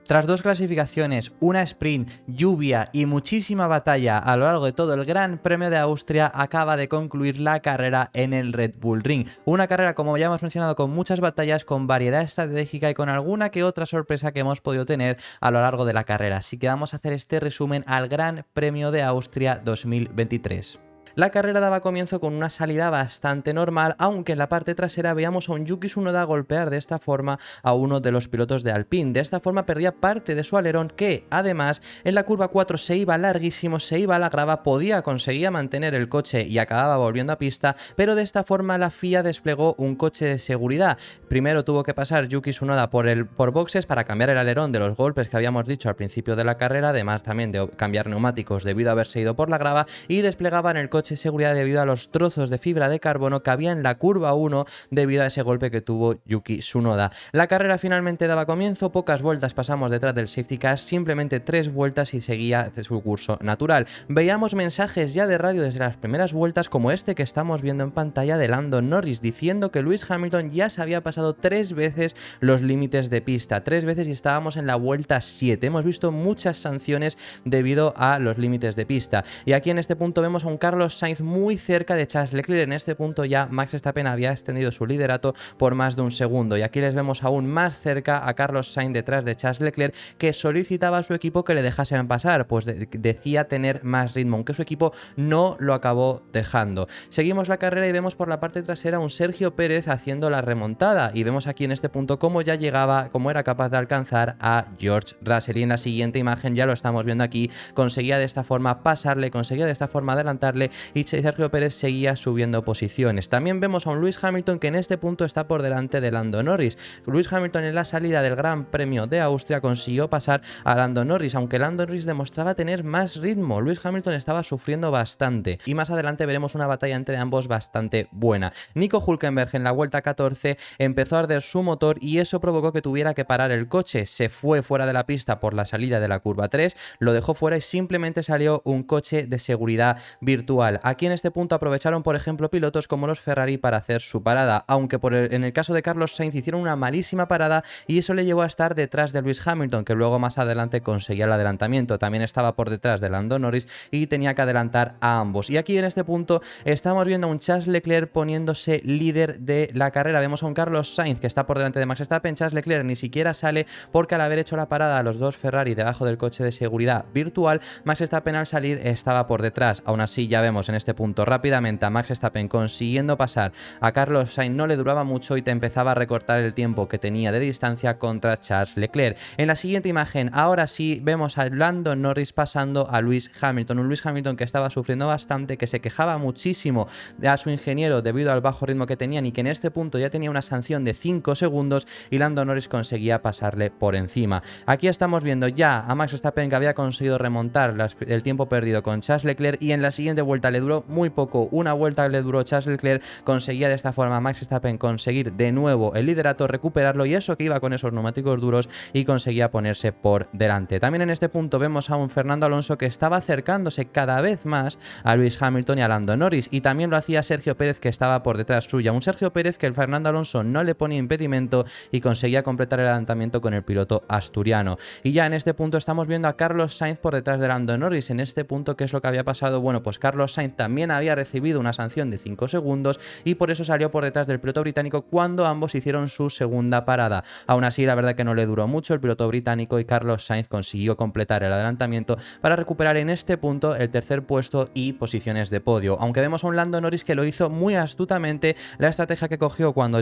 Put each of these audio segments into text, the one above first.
Tras dos clasificaciones, una sprint, lluvia y muchísima batalla a lo largo de todo el Gran Premio de Austria, acaba de concluir la carrera en el Red Bull Ring. Una carrera, como ya hemos mencionado, con muchas batallas, con variedad estratégica y con alguna que otra sorpresa que hemos podido tener a lo largo de la carrera. Así que vamos a hacer este resumen al Gran Premio de Austria 2023. La carrera daba comienzo con una salida bastante normal, aunque en la parte trasera veíamos a un Yuki Tsunoda golpear de esta forma a uno de los pilotos de Alpine. De esta forma perdía parte de su alerón, que además en la curva 4 se iba larguísimo, se iba a la grava, conseguía mantener el coche y acababa volviendo a pista, pero de esta forma la FIA desplegó un coche de seguridad. Primero tuvo que pasar Yuki Tsunoda por boxes para cambiar el alerón de los golpes que habíamos dicho al principio de la carrera, además también de cambiar neumáticos debido a haberse ido por la grava, y desplegaban el coche de seguridad debido a los trozos de fibra de carbono que había en la curva 1 debido a ese golpe que tuvo Yuki Tsunoda. La carrera finalmente daba comienzo, pocas vueltas pasamos detrás del safety car, simplemente 3 vueltas y seguía su curso natural. Veíamos mensajes ya de radio desde las primeras vueltas, como este que estamos viendo en pantalla de Lando Norris, diciendo que Lewis Hamilton ya se había pasado 3 veces los límites de pista, 3 veces, y estábamos en la vuelta 7. Hemos visto muchas sanciones debido a los límites de pista, y aquí en este punto vemos a un Carlos Sainz muy cerca de Charles Leclerc. En este punto ya Max Verstappen había extendido su liderato por más de un segundo, y aquí les vemos aún más cerca a Carlos Sainz detrás de Charles Leclerc, que solicitaba a su equipo que le dejasen pasar, pues decía tener más ritmo, aunque su equipo no lo acabó dejando. Seguimos la carrera y vemos por la parte trasera a un Sergio Pérez haciendo la remontada, y vemos aquí en este punto cómo ya llegaba, cómo era capaz de alcanzar a George Russell, y en la siguiente imagen ya lo estamos viendo aquí, conseguía de esta forma pasarle, conseguía de esta forma adelantarle, y Sergio Pérez seguía subiendo posiciones. También vemos a un Lewis Hamilton que en este punto está por delante de Lando Norris. Lewis Hamilton en la salida del Gran Premio de Austria consiguió pasar a Lando Norris, aunque Lando Norris demostraba tener más ritmo. Lewis Hamilton estaba sufriendo bastante, y más adelante veremos una batalla entre ambos bastante buena. Nico Hülkenberg en la vuelta 14 empezó a arder su motor, y eso provocó que tuviera que parar el coche. Se fue fuera de la pista por la salida de la curva 3, lo dejó fuera y simplemente salió un coche de seguridad virtual. Aquí en este punto aprovecharon, por ejemplo, pilotos como los Ferrari para hacer su parada, aunque en el caso de Carlos Sainz hicieron una malísima parada, y eso le llevó a estar detrás de Lewis Hamilton, que luego más adelante conseguía el adelantamiento. También estaba por detrás de Lando Norris y tenía que adelantar a ambos. Y aquí en este punto estamos viendo a un Charles Leclerc poniéndose líder de la carrera. Vemos a un Carlos Sainz que está por delante de Max Verstappen. Charles Leclerc ni siquiera sale, porque al haber hecho la parada a los dos Ferrari debajo del coche de seguridad virtual, Max Verstappen al salir estaba por detrás. Aún así ya vemos en este punto rápidamente a Max Verstappen consiguiendo pasar a Carlos Sainz, no le duraba mucho y te empezaba a recortar el tiempo que tenía de distancia contra Charles Leclerc. En la siguiente imagen, ahora sí, vemos a Lando Norris pasando a Lewis Hamilton, un Lewis Hamilton que estaba sufriendo bastante, que se quejaba muchísimo a su ingeniero debido al bajo ritmo que tenían, y que en este punto ya tenía una sanción de 5 segundos, y Lando Norris conseguía pasarle por encima. Aquí estamos viendo ya a Max Verstappen, que había conseguido remontar el tiempo perdido con Charles Leclerc, y en la siguiente vuelta le duró muy poco, una vuelta le duró Charles Leclerc, conseguía de esta forma Max Verstappen conseguir de nuevo el liderato, recuperarlo, y eso que iba con esos neumáticos duros, y conseguía ponerse por delante. También en este punto vemos a un Fernando Alonso que estaba acercándose cada vez más a Lewis Hamilton y a Lando Norris, y también lo hacía Sergio Pérez, que estaba por detrás suya, un Sergio Pérez que el Fernando Alonso no le ponía impedimento y conseguía completar el adelantamiento con el piloto asturiano. Y ya en este punto estamos viendo a Carlos Sainz por detrás de Lando Norris. En este punto, ¿qué es lo que había pasado? Bueno, pues Carlos Sainz también había recibido una sanción de 5 segundos, y por eso salió por detrás del piloto británico cuando ambos hicieron su segunda parada. Aún así, la verdad que no le duró mucho el piloto británico, y Carlos Sainz consiguió completar el adelantamiento para recuperar en este punto el tercer puesto y posiciones de podio. Aunque vemos a un Lando Norris que lo hizo muy astutamente, la estrategia que cogió cuando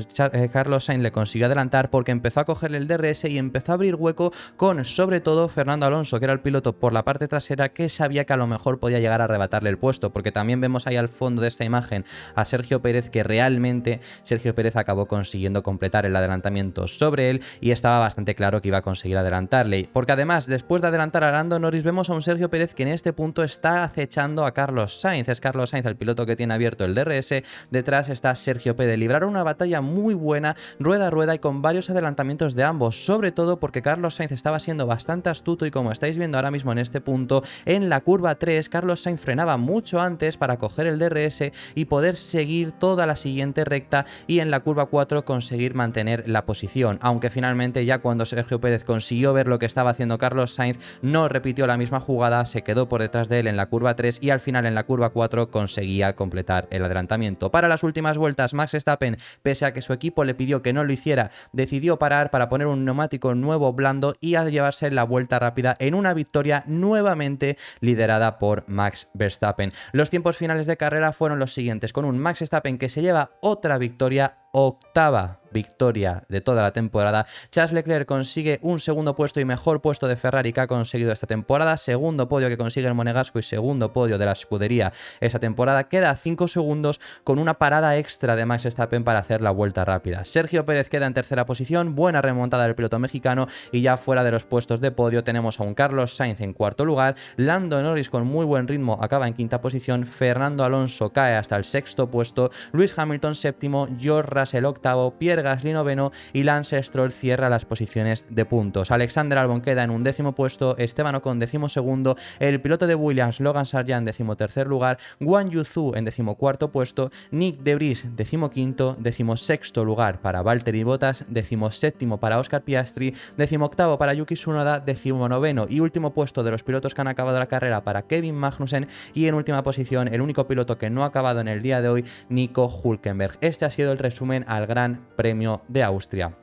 Carlos Sainz le consiguió adelantar, porque empezó a cogerle el DRS y empezó a abrir hueco con, sobre todo, Fernando Alonso, que era el piloto por la parte trasera, que sabía que a lo mejor podía llegar a arrebatarle el puesto, porque también vemos ahí al fondo de esta imagen a Sergio Pérez, que realmente Sergio Pérez acabó consiguiendo completar el adelantamiento sobre él, y estaba bastante claro que iba a conseguir adelantarle, porque además, después de adelantar a Lando Norris, vemos a un Sergio Pérez que en este punto está acechando a Carlos Sainz. Es Carlos Sainz el piloto que tiene abierto el DRS, detrás está Sergio Pérez. Libraron una batalla muy buena, rueda a rueda, y con varios adelantamientos de ambos, sobre todo porque Carlos Sainz estaba siendo bastante astuto, y como estáis viendo ahora mismo en este punto, en la curva 3, Carlos Sainz frenaba mucho antes para coger el DRS y poder seguir toda la siguiente recta y en la curva 4 conseguir mantener la posición, aunque finalmente ya cuando Sergio Pérez consiguió ver lo que estaba haciendo Carlos Sainz no repitió la misma jugada, se quedó por detrás de él en la curva 3 y al final en la curva 4 conseguía completar el adelantamiento. Para las últimas vueltas, Max Verstappen, pese a que su equipo le pidió que no lo hiciera, decidió parar para poner un neumático nuevo blando y a llevarse la vuelta rápida en una victoria nuevamente liderada por Max Verstappen. Los tiempos finales de carrera fueron los siguientes, con un Max Verstappen que se lleva otra victoria, octava victoria de toda la temporada. Charles Leclerc consigue un segundo puesto y mejor puesto de Ferrari que ha conseguido esta temporada, segundo podio que consigue el monegasco y segundo podio de la escudería esa temporada. Queda a 5 segundos con una parada extra de Max Verstappen para hacer la vuelta rápida. Sergio Pérez queda en tercera posición, buena remontada del piloto mexicano, y ya fuera de los puestos de podio tenemos a un Carlos Sainz en cuarto lugar, Lando Norris con muy buen ritmo acaba en quinta posición, Fernando Alonso cae hasta el sexto puesto, Lewis Hamilton séptimo, George Russell octavo, Pierre Gasly noveno y Lance Stroll cierra las posiciones de puntos. Alexander Albon queda en un décimo puesto, Esteban Ocon décimo segundo, el piloto de Williams Logan Sargeant décimo tercer lugar, Guan Yu Zhou en décimo cuarto puesto, Nick de Vries décimo quinto, décimo sexto lugar para Valtteri Bottas, décimo séptimo para Oscar Piastri, décimo octavo para Yuki Tsunoda, décimo noveno y último puesto de los pilotos que han acabado la carrera para Kevin Magnussen y en última posición el único piloto que no ha acabado en el día de hoy, Nico Hülkenberg. Este ha sido el resumen al Gran Premio de Austria.